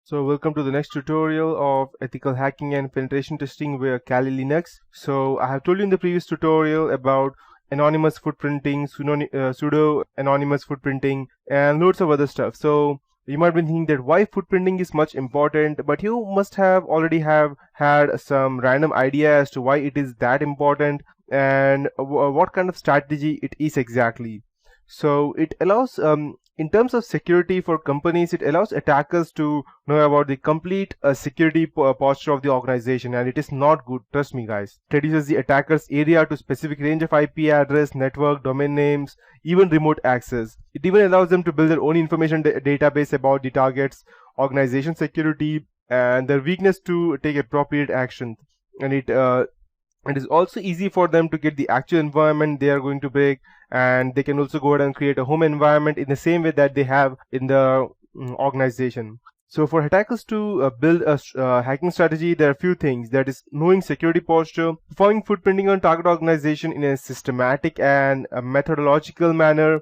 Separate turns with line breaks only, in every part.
So welcome to the next tutorial of ethical hacking and penetration testing with Kali Linux. So I have told you in the previous tutorial about anonymous footprinting, pseudo anonymous footprinting, and loads of other stuff. So you might be thinking that why footprinting is much important, but you must have already have had some random idea as to why it is that important and what kind of strategy it is exactly. So it allows in terms of security for companies, it allows attackers to know about the complete security posture of the organization, and it is not good, trust me guys. It reduces the attacker's area to specific range of IP address, network, domain names, even remote access. It even allows them to build their own information database about the target's organization security and their weakness to take appropriate action. And it is also easy for them to get the actual environment they are going to break, and they can also go ahead and create a home environment in the same way that they have in the organization. So for attackers to build a hacking strategy, there are a few things. That is knowing security posture, performing footprinting on target organization in a systematic and a methodological manner.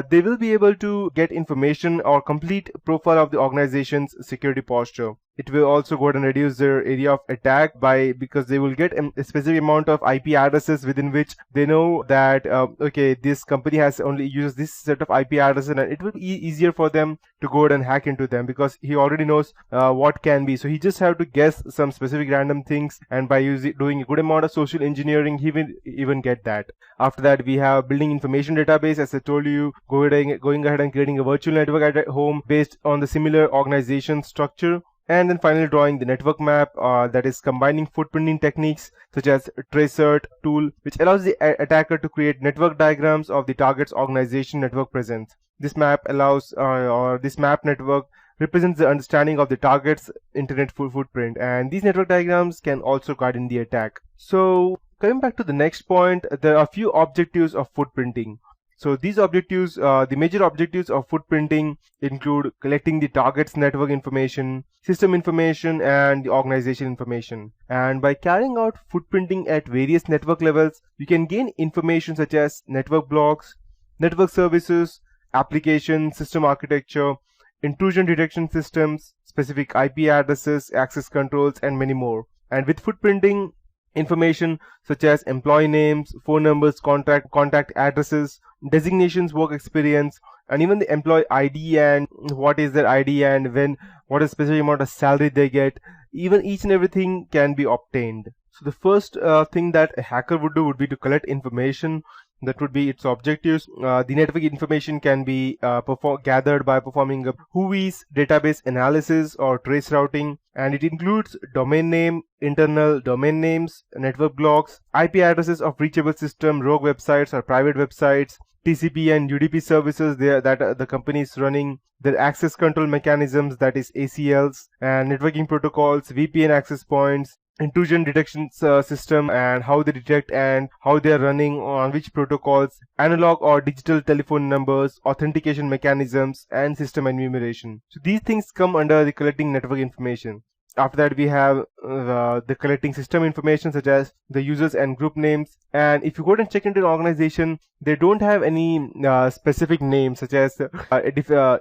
They will be able to get information or complete profile of the organization's security posture. It will also go ahead and reduce their area of attack because they will get a specific amount of IP addresses within which they know that okay, this company has only uses this set of IP addresses, and it will be easier for them to go ahead and hack into them because he already knows what can be. So he just have to guess some specific random things, and by doing a good amount of social engineering, he will even get that. After that, we have building information database. As I told you, going ahead and creating a virtual network at home based on the similar organization structure. And then finally drawing the network map, that is combining footprinting techniques such as tracert tool, which allows the attacker to create network diagrams of the target's organization network presence. This map allows or this map network represents the understanding of the target's internet footprint, and these network diagrams can also guide in the attack. So coming back to the next point, there are a few objectives of footprinting. So these objectives, the major objectives of footprinting include collecting the target's network information, system information, and the organization information. And by carrying out footprinting at various network levels, you can gain information such as network blocks, network services, application, system architecture, intrusion detection systems, specific IP addresses, access controls, and many more. And with footprinting, information such as employee names, phone numbers, contact addresses, designations, work experience, and even the employee ID and what is their ID and what is specific amount of salary they get, even each and everything can be obtained. So the first thing that a hacker would do would be to collect information. That would be its objectives. The network information can be gathered by performing a Whois database analysis or trace routing, and it includes domain name, internal domain names, network blocks, IP addresses of reachable system, rogue websites or private websites, TCP and UDP services that the company is running, their access control mechanisms, that is ACLs, and networking protocols, VPN access points, intrusion detection system and how they detect and how they are running on which protocols, analog or digital telephone numbers, authentication mechanisms, and system enumeration. So these things come under the collecting network information. After that, we have the collecting system information such as the users and group names. And if you go and check into an organization, they don't have any specific names such as the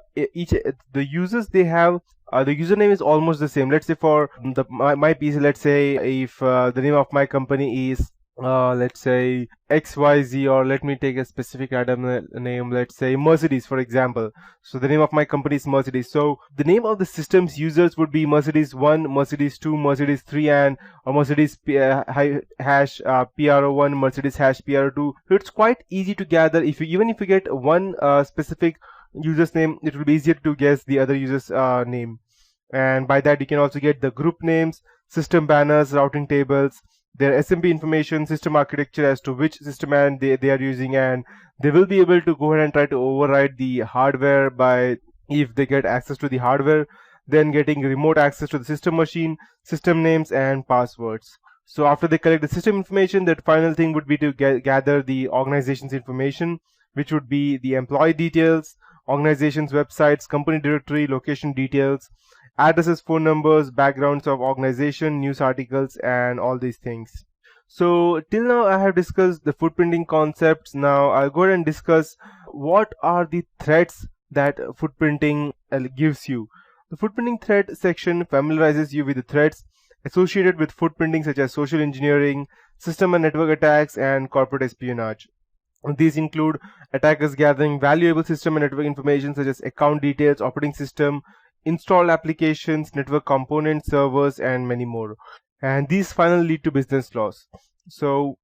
users they have. The username is almost the same. Let's say for my PC, let's say if the name of my company is let's say XYZ, or let me take a specific random name, let's say Mercedes for example. So the name of my company is Mercedes. So the name of the system's users would be Mercedes 1, Mercedes 2, Mercedes 3, and or Mercedes hash PRO1, Mercedes hash PRO2. So it's quite easy to gather. Even if you get one specific user's name, it will be easier to guess the other user's name. And by that you can also get the group names, system banners, routing tables, their SMB information, system architecture as to which system and they are using, and they will be able to go ahead and try to override the hardware by if they get access to the hardware, then getting remote access to the system machine, system names, and passwords. So after they collect the system information, that final thing would be to gather the organization's information, which would be the employee details, organization's websites, company directory, location details, addresses, phone numbers, backgrounds of organization, news articles, and all these things. So till now I have discussed the footprinting concepts. Now I'll go ahead and discuss what are the threats that footprinting gives you. The footprinting threat section familiarizes you with the threats associated with footprinting such as social engineering, system and network attacks, and corporate espionage. These include attackers gathering valuable system and network information such as account details, operating system, installed applications, network components, servers, and many more. And these finally lead to business loss. So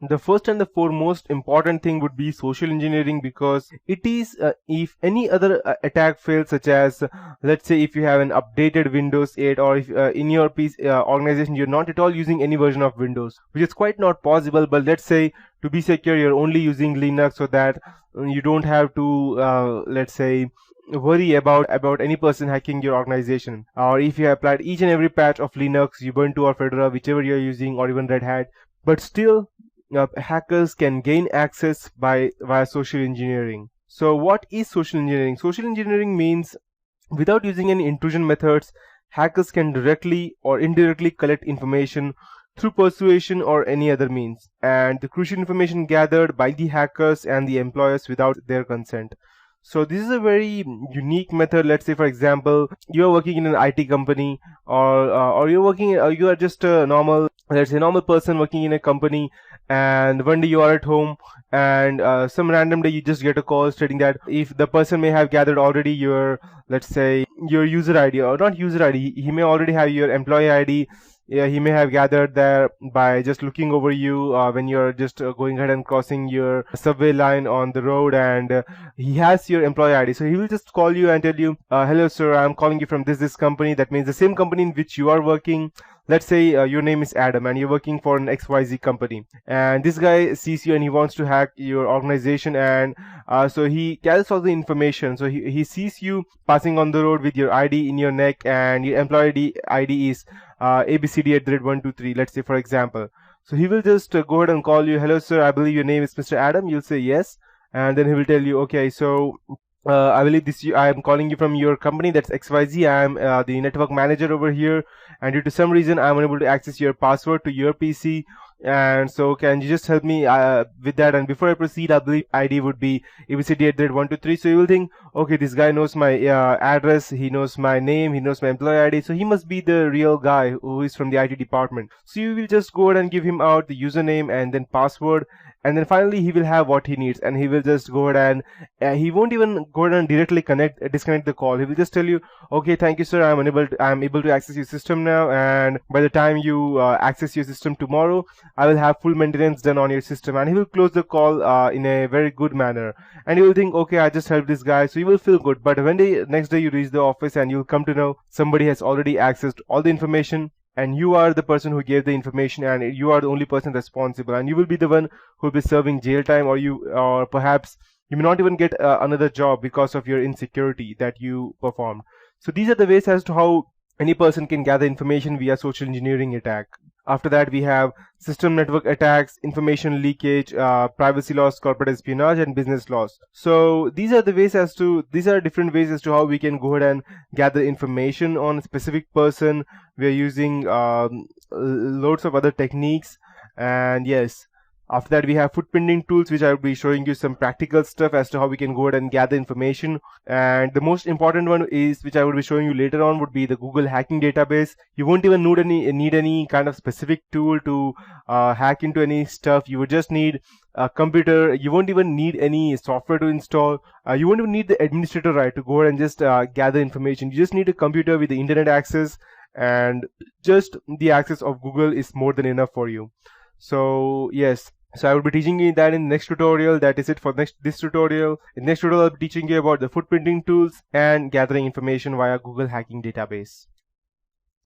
the first and the foremost important thing would be social engineering, because it is if any other attack fails, such as let's say if you have an updated Windows 8, or if in your PC, organization you're not at all using any version of Windows, which is quite not possible, but let's say to be secure you're only using Linux, so that you don't have to let's say worry about any person hacking your organization. Or if you have applied each and every patch of Linux, Ubuntu or Fedora, whichever you're using, or even Red Hat, but still hackers can gain access via social engineering. So what is social engineering? Social engineering means without using any intrusion methods, hackers can directly or indirectly collect information through persuasion or any other means, and the crucial information gathered by the hackers and the employers without their consent. So this is a very unique method. Let's say, for example, you are working in an IT company, or you're working, you are just a normal, let's say, normal person working in a company, and one day you are at home, and some random day you just get a call stating that if the person may have gathered already your, let's say, your user ID, or not user ID, he may already have your employee ID. Yeah, he may have gathered there by just looking over you when you're just going ahead and crossing your subway line on the road, and he has your employee ID. So he will just call you and tell you, hello sir, I'm calling you from this company. That means the same company in which you are working. Let's say your name is Adam and you're working for an XYZ company, and this guy sees you and he wants to hack your organization, and so he gathers all the information. So he sees you passing on the road with your ID in your neck, and your employee ID is ABCD@123, let's say, for example. So he will just go ahead and call you, hello sir, I believe your name is Mr. Adam. You'll say yes, and then he will tell you, okay, so I believe I am calling you from your company, that's XYZ. I am the network manager over here, and due to some reason I'm unable to access your password to your PC, and so can you just help me with that? And before I proceed, I believe ID would be ABCD@123. So you will think, okay, this guy knows my address, he knows my name, he knows my employee ID, so he must be the real guy who is from the IT department. So you will just go ahead and give him out the username and then password, and then finally he will have what he needs, and he will just go ahead and he won't even go ahead and directly disconnect the call. He will just tell you, okay, thank you sir, I'm able to access your system now, and by the time you access your system tomorrow, I will have full maintenance done on your system. And he will close the call in a very good manner, and you will think, okay, I just helped this guy, so you will feel good. But when next day you reach the office, and you'll come to know somebody has already accessed all the information, and you are the person who gave the information, and you are the only person responsible, and you will be the one who will be serving jail time, or perhaps you may not even get another job because of your insecurity that you performed. So these are the ways as to how any person can gather information via social engineering attack. After that, we have system network attacks, information leakage, privacy loss, corporate espionage, and business loss. So these are different ways as to how we can go ahead and gather information on a specific person. We are using loads of other techniques, and yes. After that, we have footprinting tools, which I will be showing you some practical stuff as to how we can go ahead and gather information. And the most important one is, which I will be showing you later on, would be the Google hacking database. You won't even need any kind of specific tool to hack into any stuff. You would just need a computer. You won't even need any software to install. You won't even need the administrator right to go ahead and just gather information. You just need a computer with the internet access, and just the access of Google is more than enough for you. So yes, so I will be teaching you that in the next tutorial. That is it for this tutorial. In the next tutorial, I'll be teaching you about the footprinting tools and gathering information via Google hacking database.